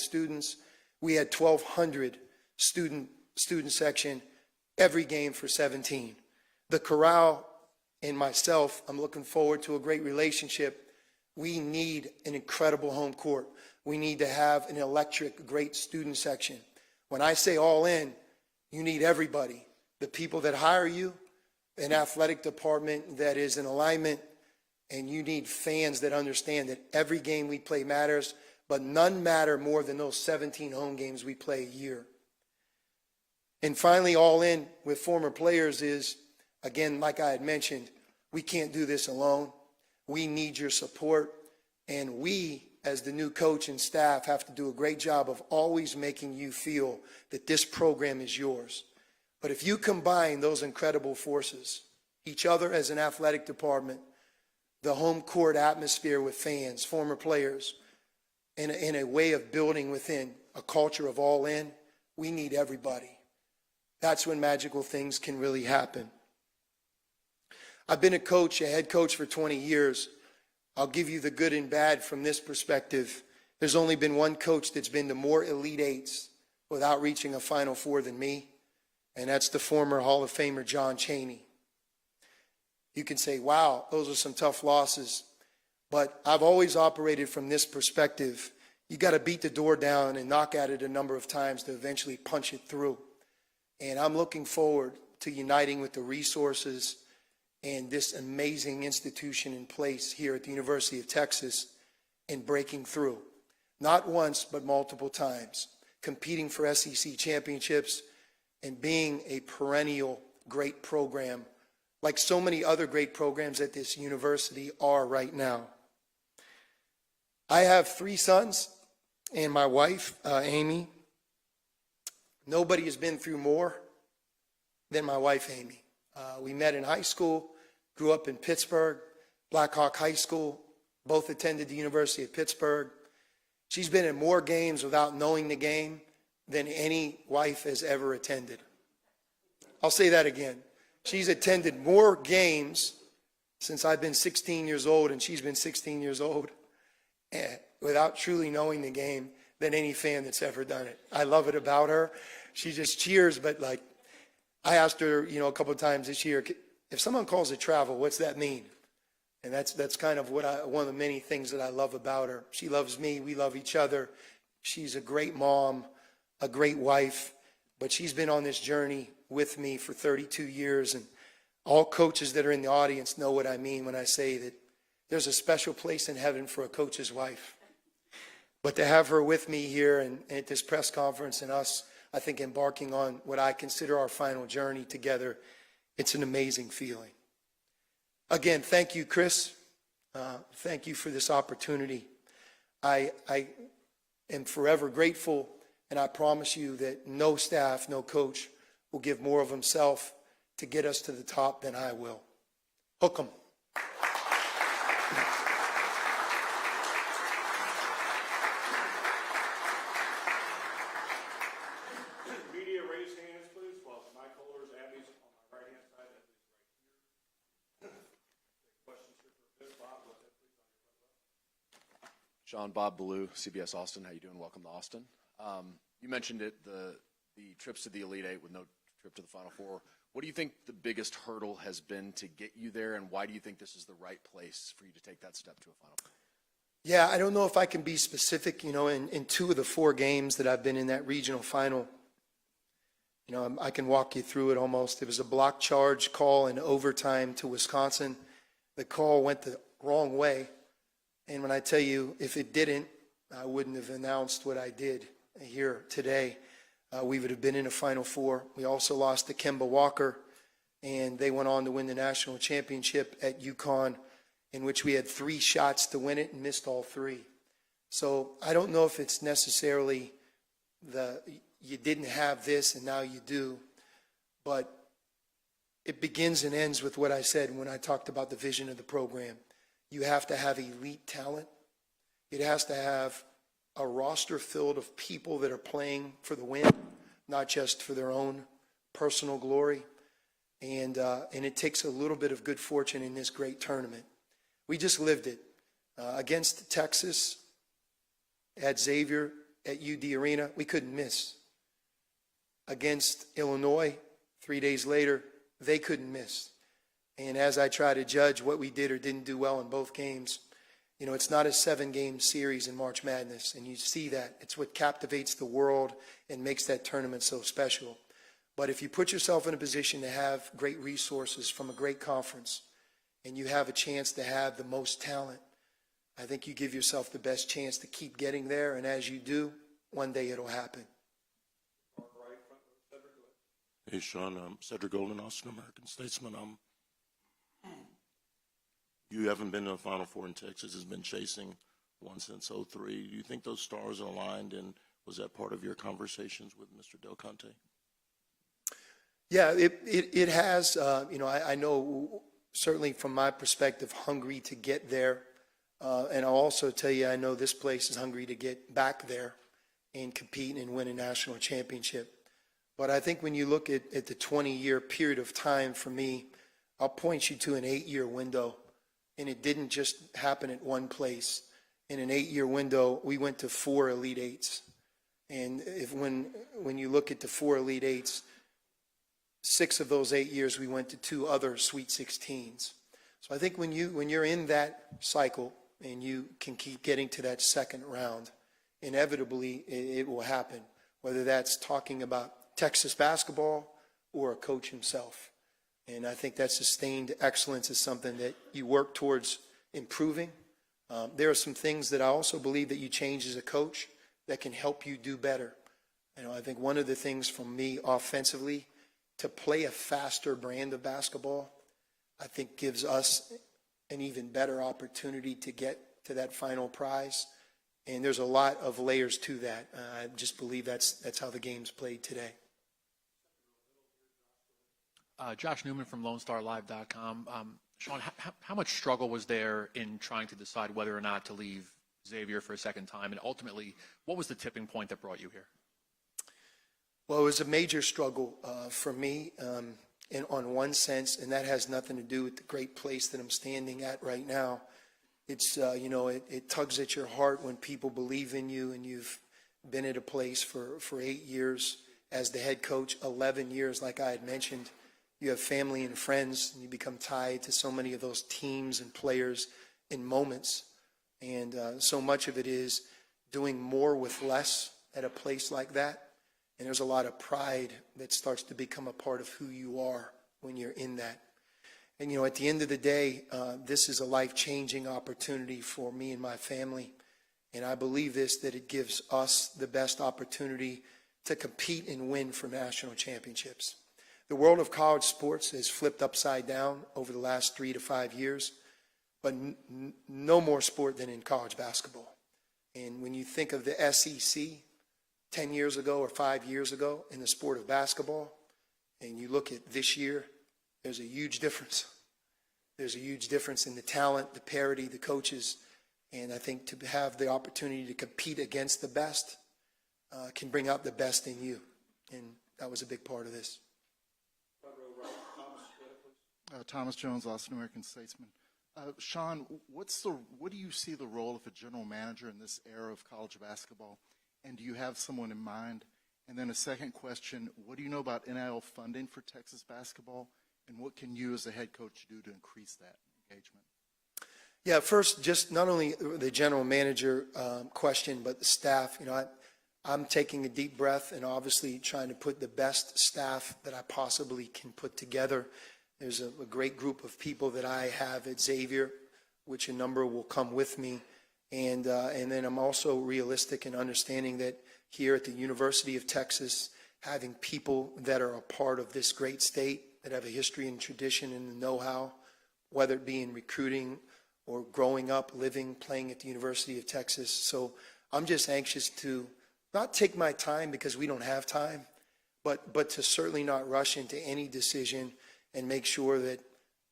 students. We had 1,200 student section every game for 17. The Corral and myself, I'm looking forward to a great relationship. We need an incredible home court. We need to have an electric, great student section. When I say all in, you need everybody. The people that hire you, an athletic department that is in alignment, and you need fans that understand that every game we play matters, but none matter more than those 17 home games we play a year. And finally, all in with former players is, again, like I had mentioned, we can't do this alone. We need your support, and we, as the new coach and staff, have to do a great job of always making you feel that this program is yours. But if you combine those incredible forces, each other as an athletic department, the home court atmosphere with fans, former players, in a way of building within a culture of all in, we need everybody. That's when magical things can really happen. I've been a head coach for 20 years. I'll give you the good and bad from this perspective. There's only been one coach that's been to more Elite Eights without reaching a Final Four than me, and that's the former Hall of Famer John Chaney. You can say, wow, those are some tough losses, but I've always operated from this perspective. You got to beat the door down and knock at it a number of times to eventually punch it through. And I'm looking forward to uniting with the resources and this amazing institution in place here at the University of Texas and breaking through. Not once, but multiple times. Competing for SEC championships and being a perennial great program like so many other great programs at this university are right now. I have 3 sons and my wife, Amy. Nobody has been through more than my wife, Amy. We met in high school, grew up in Pittsburgh, Black Hawk High School, both attended the University of Pittsburgh. She's been in more games without knowing the game than any wife has ever attended. I'll say that again. She's attended more games since I've been 16 years old, and she's been 16 years old, without truly knowing the game than any fan that's ever done it. I love it about her. She just cheers, but like, I asked her, a couple of times this year, if someone calls it travel, what's that mean? And that's kind of one of the many things that I love about her. She loves me. We love each other. She's a great mom, a great wife, but she's been on this journey with me for 32 years. And all coaches that are in the audience know what I mean when I say that there's a special place in heaven for a coach's wife. But to have her with me here and at this press conference and us, I think, embarking on what I consider our final journey together, it's an amazing feeling. Again, thank you, Chris. Thank you for this opportunity. I am forever grateful, and I promise you that no staff, no coach will give more of himself to get us to the top than I will. Hook 'em. Media, raise hands, please. Well, Mike Holders, Abby's on my right-hand side. Abby's right here. Questions here for Chris. Bob, go ahead, please, on your left. Sean, Bob Ballou, CBS Austin. How you doing? Welcome to Austin. You mentioned it, the trips to the Elite Eight with no trip to the Final Four. What do you think the biggest hurdle has been to get you there, and why do you think this is the right place for you to take that step to a Final Four? Yeah, I don't know if I can be specific, in 2 of the 4 games that I've been in that regional final. I can walk you through it almost. It was a block charge call in overtime to Wisconsin. The call went the wrong way. And when I tell you, if it didn't, I wouldn't have announced what I did here today. We would have been in a Final Four. We also lost to Kemba Walker, and they went on to win the national championship at UConn, in which we had 3 shots to win it and missed all 3. So I don't know if it's necessarily you didn't have this and now you do, but it begins and ends with what I said when I talked about the vision of the program. You have to have elite talent. It has to have a roster filled of people that are playing for the win, not just for their own personal glory. And it takes a little bit of good fortune in this great tournament. We just lived it. Against Texas, at Xavier, at UD Arena, we couldn't miss. Against Illinois, 3 days later, they couldn't miss. And as I try to judge what we did or didn't do well in both games, you know, it's not a 7-game series in March Madness, and you see that. It's what captivates the world and makes that tournament so special. But if you put yourself in a position to have great resources from a great conference, and you have a chance to have the most talent, I think you give yourself the best chance to keep getting there, and as you do, one day it'll happen. Hey, Sean, Cedric Golden, Austin American Statesman. You haven't been to the Final Four in Texas. Has been chasing one since '03. Do you think those stars are aligned, and was that part of your conversations with Mr. Del Conte? Yeah, it has. You know, I know certainly from my perspective, hungry to get there. And I'll also tell you, I know this place is hungry to get back there and compete and win a national championship. But I think when you look at the 20-year period of time for me, I'll point you to an 8-year window. And it didn't just happen at one place. In an 8-year window, we went to 4 Elite Eights. And when you look at the 4 Elite Eights, 6 of those 8 years, we went to 2 other Sweet 16s. So I think when you're in that cycle and you can keep getting to that second round, inevitably it will happen, whether that's talking about Texas basketball or a coach himself. And I think that sustained excellence is something that you work towards improving. There are some things that I also believe that you change as a coach that can help you do better. You know, I think one of the things for me offensively, to play a faster brand of basketball, I think gives us an even better opportunity to get to that final prize. And there's a lot of layers to that. I just believe that's how the game's played today. Josh Newman from LoneStarLive.com. Sean, how much struggle was there in trying to decide whether or not to leave Xavier for a second time? And ultimately, what was the tipping point that brought you here? Well, it was a major struggle for me in on one sense, and that has nothing to do with the great place that I'm standing at right now. It's, you know, it tugs at your heart when people believe in you and you've been at a place for 8 years as the head coach, 11 years, like I had mentioned. You have family and friends, and you become tied to so many of those teams and players in moments. And so much of it is doing more with less at a place like that. And there's a lot of pride that starts to become a part of who you are when you're in that. And, you know, at the end of the day, this is a life-changing opportunity for me and my family. And I believe that it gives us the best opportunity to compete and win for national championships. The world of college sports has flipped upside down over the last 3 to 5 years, but no more sport than in college basketball. And when you think of the SEC 10 years ago or 5 years ago in the sport of basketball, and you look at this year, there's a huge difference. There's a huge difference in the talent, the parity, the coaches, and I think to have the opportunity to compete against the best can bring out the best in you, and that was a big part of this. Thomas Jones, Austin American Statesman. Sean, what do you see the role of a general manager in this era of college basketball? And do you have someone in mind? And then a second question, what do you know about NIL funding for Texas basketball? And what can you as a head coach do to increase that engagement? Yeah, first, just not only the general manager question, but the staff. You know, I'm taking a deep breath and obviously trying to put the best staff that I possibly can put together. There's a great group of people that I have at Xavier, which a number will come with me. And then I'm also realistic in understanding that here at the University of Texas, having people that are a part of this great state, that have a history and tradition and the know-how, whether it be in recruiting or growing up, living, playing at the University of Texas. So I'm just anxious to not take my time because we don't have time, but to certainly not rush into any decision and make sure that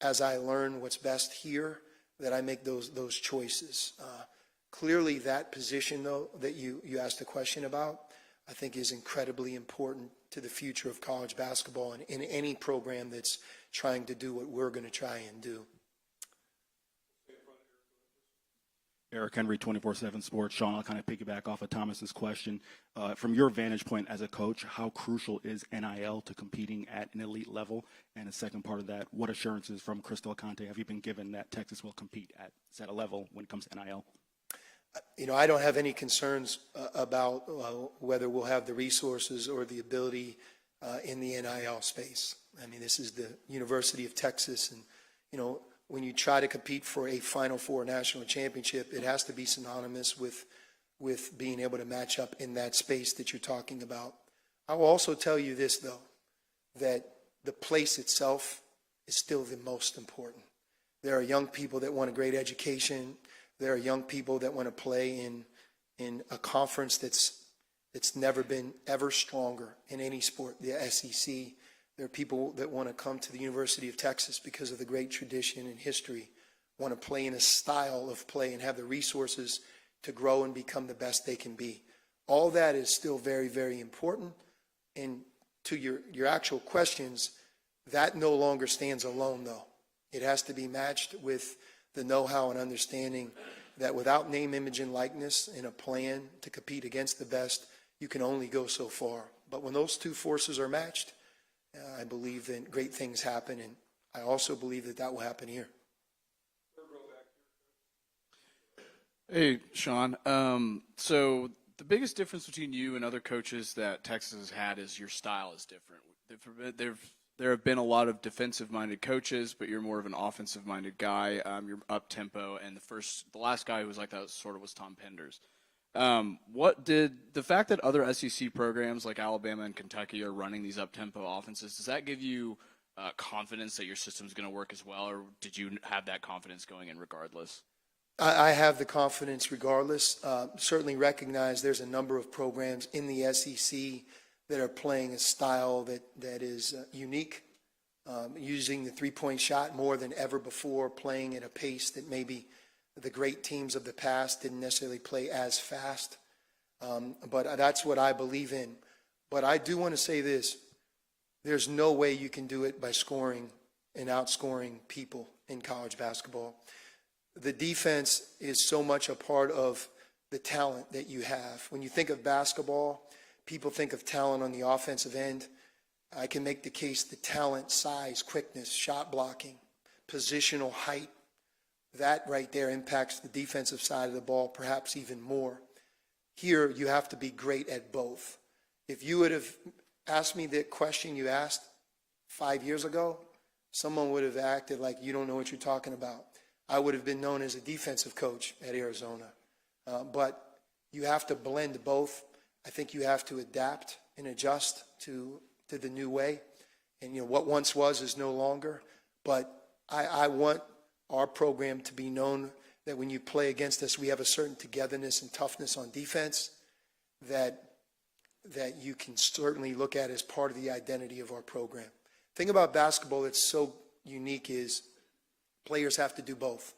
as I learn what's best here, that I make those choices. Clearly that position, though, that you asked a question about, I think is incredibly important to the future of college basketball and in any program that's trying to do what we're going to try and do. Eric Henry, 24/7 Sports. Sean, I'll kind of piggyback off of Thomas's question. From your vantage point as a coach, how crucial is NIL to competing at an elite level? And the second part of that, what assurances from Chris Del Conte have you been given that Texas will compete at a level when it comes to NIL? You know, I don't have any concerns about whether we'll have the resources or the ability in the NIL space. I mean, this is the University of Texas, and, you know, when you try to compete for a Final Four national championship, it has to be synonymous with being able to match up in that space that you're talking about. I will also tell you this, though, that the place itself is still the most important. There are young people that want a great education. There are young people that want to play in a conference that's never been ever stronger in any sport, the SEC. There are people that want to come to the University of Texas because of the great tradition and history, want to play in a style of play and have the resources to grow and become the best they can be. All that is still very, very important. And to your actual questions, that no longer stands alone, though. It has to be matched with the know-how and understanding that without name, image, and likeness and a plan to compete against the best, you can only go so far. But when those two forces are matched, I believe that great things happen, and I also believe that that will happen here. Hey, Sean. So the biggest difference between you and other coaches that Texas has had is your style is different. There have been a lot of defensive-minded coaches, but you're more of an offensive-minded guy. You're up-tempo, and the last guy who was like that was Tom Penders. What did the fact that other SEC programs like Alabama and Kentucky are running these up-tempo offenses, does that give you confidence that your system's going to work as well, or did you have that confidence going in regardless? I have the confidence regardless. Certainly recognize there's a number of programs in the SEC that are playing a style that is unique, using the three-point shot more than ever before, playing at a pace that maybe the great teams of the past didn't necessarily play as fast. But that's what I believe in. But I do want to say this. There's no way you can do it by scoring and outscoring people in college basketball. The defense is so much a part of the talent that you have. When you think of basketball, people think of talent on the offensive end. I can make the case the talent, size, quickness, shot blocking, positional height, that right there impacts the defensive side of the ball perhaps even more. Here, you have to be great at both. If you would have asked me the question you asked 5 years ago, someone would have acted like you don't know what you're talking about. I would have been known as a defensive coach at Arizona. But you have to blend both. I think you have to adapt and adjust to the new way. And, you know, what once was is no longer. But I want our program to be known that when you play against us, we have a certain togetherness and toughness on defense that you can certainly look at as part of the identity of our program. The thing about basketball that's so unique is players have to do both.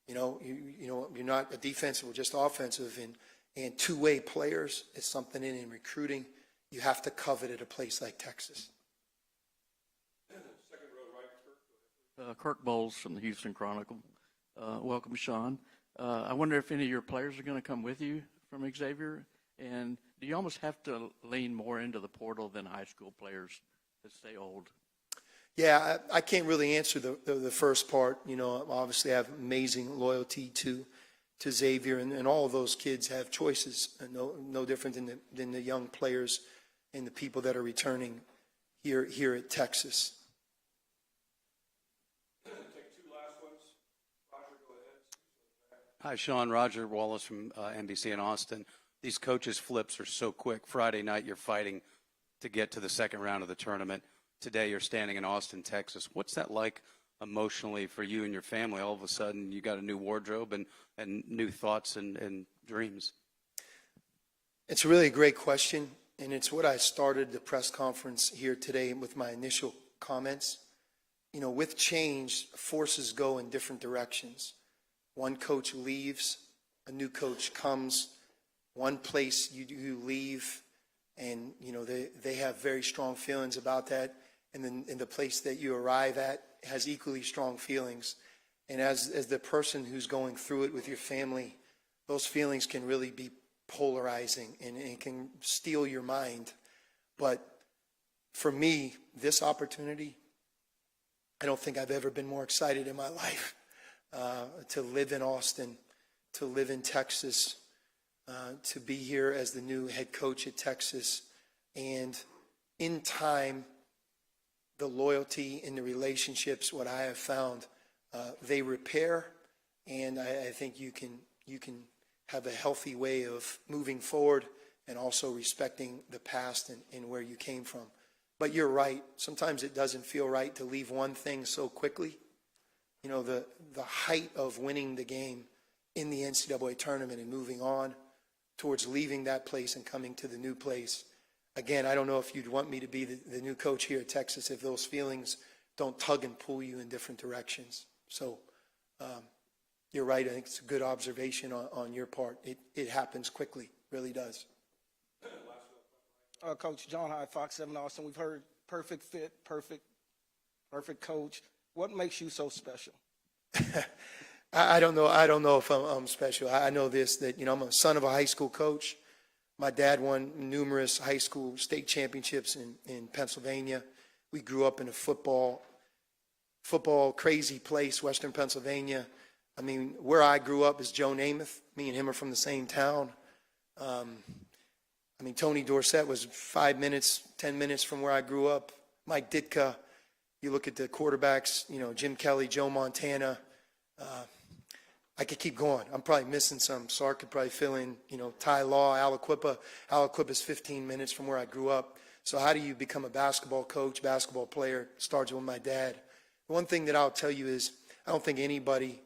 You know, you're not a defensive or just offensive, and two-way players is something in recruiting you have to covet at a place like Texas. Kirk Bowles from the Houston Chronicle. Welcome, Sean. I wonder if any of your players are going to come with you from Xavier, and do you almost have to lean more into the portal than high school players that stay old? Yeah, I can't really answer the first part. You know, obviously I have amazing loyalty to Xavier, and all of those kids have choices, no different than the young players and the people that are returning here at Texas. Take two last ones. Roger, go ahead. Hi, Sean. Roger Wallace from NBC in Austin. These coaches' flips are so quick. Friday night, you're fighting to get to the second round of the tournament. Today, you're standing in Austin, Texas. What's that like emotionally for you and your family? All of a sudden, you got a new wardrobe and new thoughts and dreams. It's really a great question, and it's what I started the press conference here today with my initial comments. You know, with change, forces go in different directions. One coach leaves, a new coach comes. One place you leave, and, you know, they have very strong feelings about that. And then in the place that you arrive at has equally strong feelings. And as the person who's going through it with your family, those feelings can really be polarizing and it can steal your mind. But for me, this opportunity, I don't think I've ever been more excited in my life to live in Austin, to live in Texas, to be here as the new head coach at Texas. And in time, the loyalty and the relationships, what I have found, they repair, and I think you can have a healthy way of moving forward and also respecting the past and where you came from. But you're right. Sometimes it doesn't feel right to leave one thing so quickly. You know, the height of winning the game in the NCAA tournament and moving on towards leaving that place and coming to the new place. Again, I don't know if you'd want me to be the new coach here at Texas if those feelings don't tug and pull you in different directions. So you're right. I think it's a good observation on your part. It happens quickly, really does. Coach John Hyde, Fox 7 Austin. We've heard perfect fit, perfect coach. What makes you so special? I don't know. I don't know if I'm special. I know this, that, you know, I'm a son of a high school coach. My dad won numerous high school state championships in Pennsylvania. We grew up in a football crazy place, Western Pennsylvania. I mean, where I grew up is Joe Namath. Me and him are from the same town. I mean, Tony Dorsett was 5 minutes, 10 minutes from where I grew up. Mike Ditka. You look at the quarterbacks, you know, Jim Kelly, Joe Montana. I could keep going. I'm probably missing some. Sark could probably fill in, you know, Ty Law, Aliquippa. Aliquippa's 15 minutes from where I grew up. So how do you become a basketball coach, basketball player? It starts with my dad. One thing that I'll tell you is I don't think anybody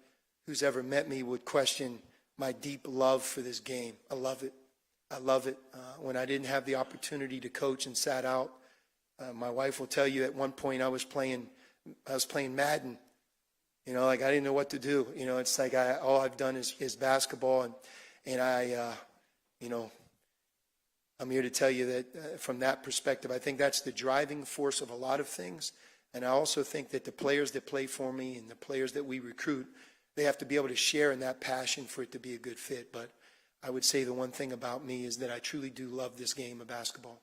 who's ever met me would question my deep love for this game. I love it. I love it. When I didn't have the opportunity to coach and sat out, my wife will tell you at one point I was playing Madden. You know, like I didn't know what to do. You know, it's like all I've done is basketball, and I, you know, I'm here to tell you that from that perspective, I think that's the driving force of a lot of things. And I also think that the players that play for me and the players that we recruit, they have to be able to share in that passion for it to be a good fit. But I would say the one thing about me is that I truly do love this game of basketball.